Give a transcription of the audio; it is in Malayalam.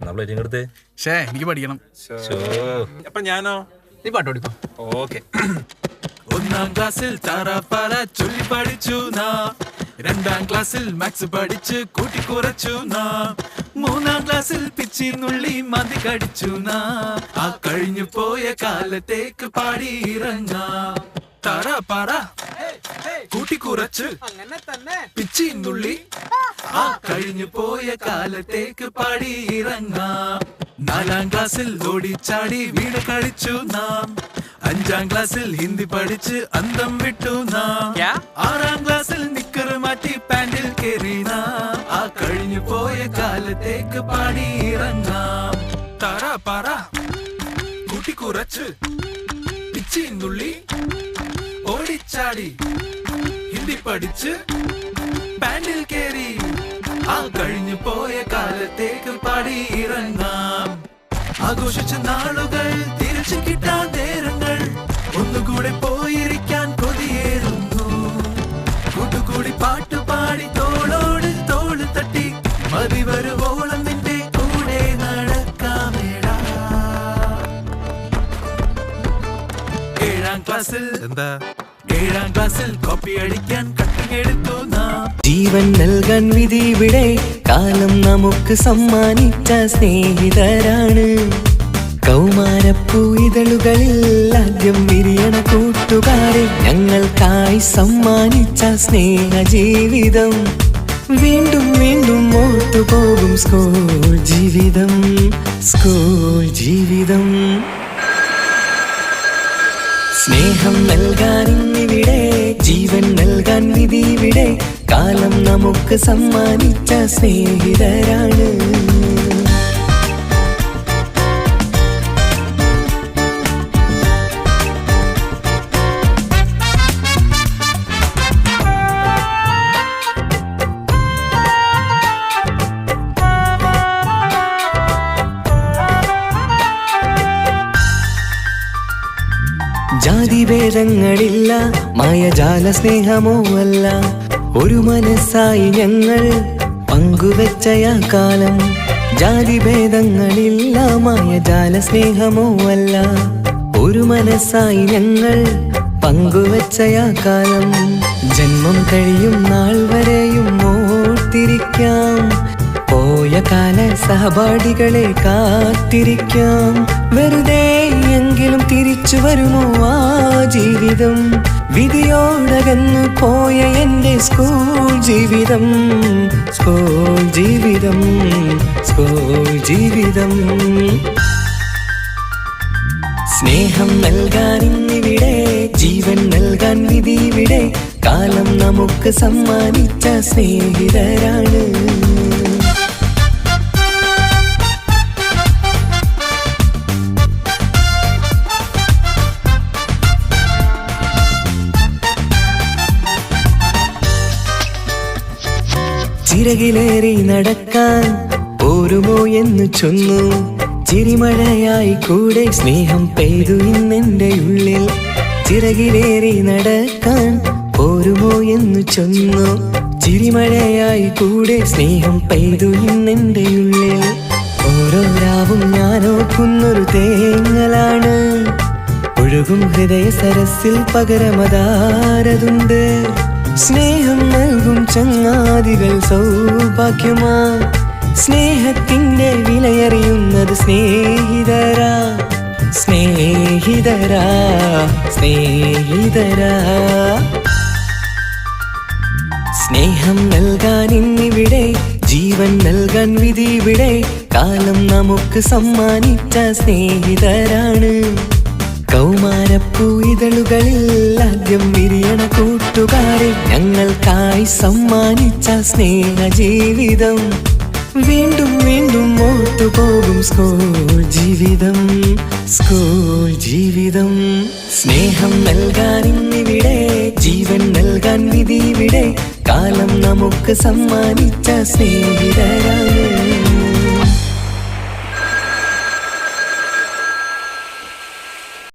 നമ്മളെടുത്ത് എനിക്ക് പഠിക്കണം. അപ്പൊ ഞാനോ? നീ പാട്ട് പഠിക്കോ. ഓക്കെ. ഒന്നാം ക്ലാസ്സിൽ താറാപ്പാറ ചൊല്ലി പഠിച്ചു നാം. രണ്ടാം ക്ലാസ്സിൽ മാത്സ് പഠിച്ച് കൂട്ടിക്കുറച്ചു നാം. മൂന്നാം ക്ലാസ്സിൽ പിച്ചി നുള്ളി മതി കടിച്ചു നാം. ആ കഴിഞ്ഞു പോയ കാലത്തേക്ക് പാടിയിറങ്ങാം. താറാപ്പാറ കൂട്ടിക്കുറച്ച് പിച്ചി നുള്ളി ആ കഴിഞ്ഞു പോയ കാലത്തേക്ക് പാടിയിറങ്ങാം. നാലാം ക്ലാസ്സിൽ ഓടിച്ചാടി വീട് കളിച്ചു നാം. അഞ്ചാം ക്ലാസ്സിൽ ഹിന്ദി പഠിച്ച് അന്തം വിട്ടു നാം. ആറാം ക്ലാസ്സിൽ നിക്കറ് മാറ്റി പാൻറിൽ കയറി നാം. ആ കഴിഞ്ഞു പോയ കാലത്തേക്ക് പാടിയിറങ്ങാം. താറാപ്പാറ കൂട്ടിക്കുറച്ച് പിച്ചി നുള്ളി ഓടിച്ചാടി ഹിന്ദി പഠിച്ച് പാൻറിൽ കയറി ആ കഴിഞ്ഞു പോയ കാലത്തേക്ക് പാടിയിറങ്ങാം. ആഘോഷിച്ച നാളുകൾ തിരിച്ചു കിട്ടാൻ നേരങ്ങൾ ഒന്നുകൂടെ പോയിരിക്കാൻ കൊതിയേറുന്നു. കൂട്ടുകൂടി പാട്ടുപാടി തോളോട് തോള് തട്ടി മതി വരുവോളം നിന്റെ കൂടെ നടക്കാമേടാ. ഏഴാം ക്ലാസ്സിൽ കോപ്പി അടിക്കാൻ കട്ടിയെടുത്തു നാം. ജീവൻ നൽകാൻ വിധി ഇവിടെ കാലം നമുക്ക് സമ്മാനിച്ച സ്നേഹിതരാണ്. കൗമാരപ്പൂ ഇതളുകളിൽ ആദ്യം വിരിയണ കൂട്ടുകാരെ ഞങ്ങൾക്കായി സമ്മാനിച്ച സ്നേഹജീവിതം. വീണ്ടും വീണ്ടും ഓർത്തുപോകും സ്കൂൾ ജീവിതം. സ്നേഹം നൽകാൻ ഇന്നിവിടെ ജീവൻ നൽകാൻ വിധി ഇവിടെ കാലം നമുക്ക് സമ്മാനിച്ച സ്നേഹിതരാണ്. ജാതിഭേദങ്ങളില്ല, മായജാല സ്നേഹമോ അല്ല, ഒരു മനസ്സായി ഞങ്ങൾ പങ്കുവെച്ചയാ കാലം. ജാതിഭേദങ്ങളില്ല, മായജാല സ്നേഹമോ അല്ല, ഒരു മനസ്സായി ഞങ്ങൾ പങ്കുവെച്ചയാ കാലം. ജന്മം കഴിയും നാൾ വരെയും ഓർത്തിരിക്കാം, പോയ കാല സഹപാഠികളെ കാത്തിരിക്കാം. വെറുതെ എങ്കിലും തിരിച്ചു വരുമോ ആ ജീവിതം? വിധിയോടകന്നു പോയ എൻ്റെ സ്കൂൾ ജീവിതം. സ്നേഹം നൽകാൻ ഇന്നിവിടെ ജീവൻ നൽകാൻ വിധി ഇവിടെ കാലം നമുക്ക് സമ്മാനിച്ച സ്നേഹിതരാണ്. ചിറകിലേറി നടക്കാൻ പോരുമോ എന്ന് ചൊന്നു, ചിരിമഴയായി കൂടെ സ്നേഹം പെയ്തു ഇന്നെന്റെ ഉള്ളിൽ. ചിറകിലേറി നടക്കാൻ പോരുമോ എന്ന് ചൊന്നു, ചിരിമഴയായി കൂടെ സ്നേഹം പെയ്തു ഇന്നെന്റെ ഉള്ളിൽ. ഓരോ രാവും ഞാനോക്കുന്നൊരു തേങ്ങലാണ്, ഒഴുകും ഹൃദയ സരസിൽ പകരമതാരതുണ്ട്. സ്നേഹം നൽകും ചങ്ങാതികൾ സൗഭാഗ്യമാ, സ്നേഹത്തിന്റെ വിലയറിയുന്നത് സ്നേഹിതരാ. സ്നേഹം നൽകാൻ ഇന്നിവിടെ ജീവൻ നൽകാൻ വിധി ഇവിടെ കാലം നമുക്ക് സമ്മാനിച്ച സ്നേഹിതരാണ്. കൗമാരപ്പൂ ഇതളുകളിൽ ആദ്യം വിരിയണ കൂട്ടുകാരെ ഞങ്ങൾക്കായി സമ്മാനിച്ച സ്നേഹജീവിതം. വീണ്ടും വീണ്ടും ഓർത്തുപോകും സ്കൂൾ ജീവിതം. സ്നേഹം നൽകാൻ ഇന്നിവിടെ ജീവൻ നൽകാൻ വിധി ഇവിടെ കാലം നമുക്ക് സമ്മാനിച്ച സ്നേഹിതരാണ്.